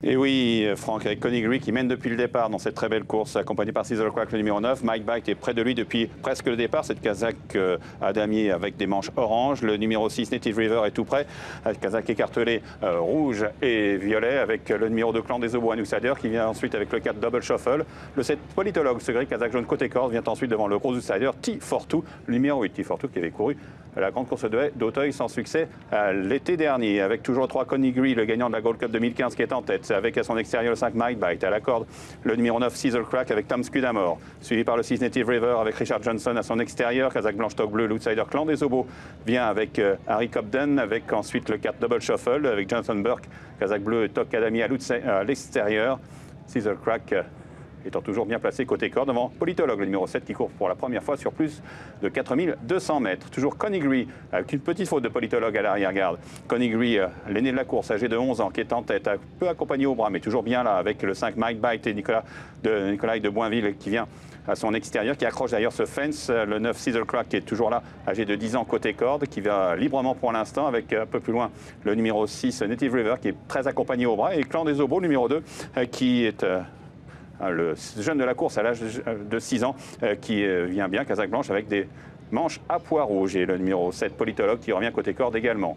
Et oui, Franck, avec Conigry qui mène depuis le départ dans cette très belle course, accompagné par Sizzle Crack, le numéro 9. Mike Bite est près de lui depuis presque le départ. Cette Kazakh à damier avec des manches orange. Le numéro 6, Native River, est tout près. Kazakh écartelé rouge et violet avec le numéro 2, Clan des Obos, un outsider qui vient ensuite avec le 4, Double Shuffle. Le 7, Politologue, ce gris Kazakh jaune côté corde, vient ensuite devant le gros outsider, T42, le numéro 8, T42 qui avait couru la grande course d'Auteuil sans succès l'été dernier, avec toujours 3 Conigry, le gagnant de la Gold Cup 2015 qui est en tête, avec à son extérieur le 5 Mike Bite, à la corde le numéro 9 Sizzle Crack avec Tom Scudamore, suivi par le 6 Native River avec Richard Johnson à son extérieur, Kazakh blanche toque bleu, l'outsider Clan des Obos vient avec Harry Cobden, avec ensuite le 4 Double Shuffle avec Johnson Burke, Kazakh bleu et Tok Kadami à l'extérieur, Sizzle Crack étant toujours bien placé côté corde devant Politologue, le numéro 7 qui court pour la première fois sur plus de 4200 mètres. Toujours Conigry, avec une petite faute de Politologue à l'arrière-garde. Conigry, l'aîné de la course, âgé de 11 ans, qui est en tête, un peu accompagné au bras, mais toujours bien là, avec le 5 Mike Bite et Nicolas de Boinville qui vient à son extérieur, qui accroche d'ailleurs ce fence, le 9 Sizzle Crack qui est toujours là, âgé de 10 ans côté corde, qui va librement pour l'instant, avec un peu plus loin le numéro 6 Native River qui est très accompagné au bras, et Clan des Obos, numéro 2, qui est le jeune de la course à l'âge de 6 ans qui vient bien, Kazakh blanche avec des manches à pois rouges, et le numéro 7 Politologue qui revient côté corde également.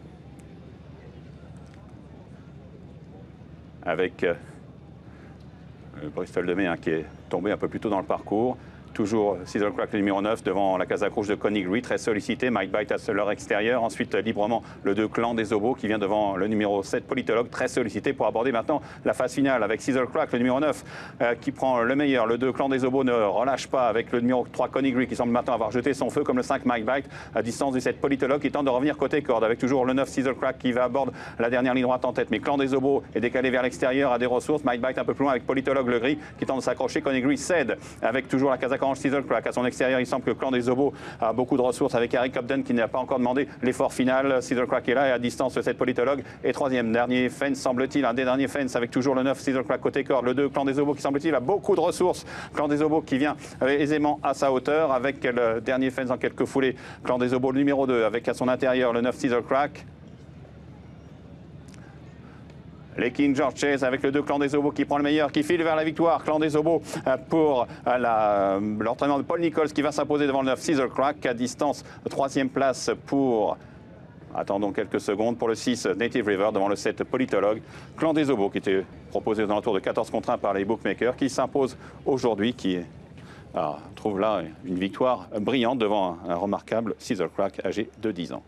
Avec Bristol de Mai qui est tombé un peu plus tôt dans le parcours. Toujours Sizzle Crack, le numéro 9, devant la Kazakh rouge de Conigry, très sollicité. Mike Bite à leur extérieur. Ensuite, librement, le 2 Clan des Obos qui vient devant le numéro 7 Politologue, très sollicité pour aborder maintenant la phase finale avec Sizzle Crack, le numéro 9, qui prend le meilleur. Le 2 Clan des Obos ne relâche pas avec le numéro 3 Conigry qui semble maintenant avoir jeté son feu, comme le 5 Mike Bite à distance du 7 Politologue qui tente de revenir côté corde avec toujours le 9 Sizzle Crack qui va à bord la dernière ligne droite en tête. Mais Clan des Obos est décalé vers l'extérieur, à des ressources. Mike Bite un peu plus loin avec Politologue le gris qui tente de s'accrocher. Conigry cède avec toujours la Kazakh orange Sizzle Crack à son extérieur. Il semble que le Clan des Obos a beaucoup de ressources avec Harry Cobden qui n'a pas encore demandé l'effort final. Sizzle Crack est là et à distance le 7 Politologue. Et troisième, dernier fence semble-t-il, un des derniers fence avec toujours le 9 Sizzle Crack côté corde. Le 2 Clan des Obos qui semble-t-il a beaucoup de ressources. Clan des Obos qui vient aisément à sa hauteur avec le dernier fence en quelques foulées. Clan des Obos le numéro 2 avec à son intérieur le 9 Sizzle Crack. Les King George Chase avec le 2 Clan des Obos qui prend le meilleur, qui file vers la victoire. Clan des Obos pour l'entraînement de Paul Nichols qui va s'imposer devant le 9 Sizzle Crack à distance. Troisième place pour, attendons quelques secondes, pour le 6 Native River devant le 7 Politologue. Clan des Obos qui était proposé aux alentours de 14 contre 1 par les bookmakers qui s'impose aujourd'hui, qui trouve là une victoire brillante devant un remarquable Sizzle Crack âgé de 10 ans.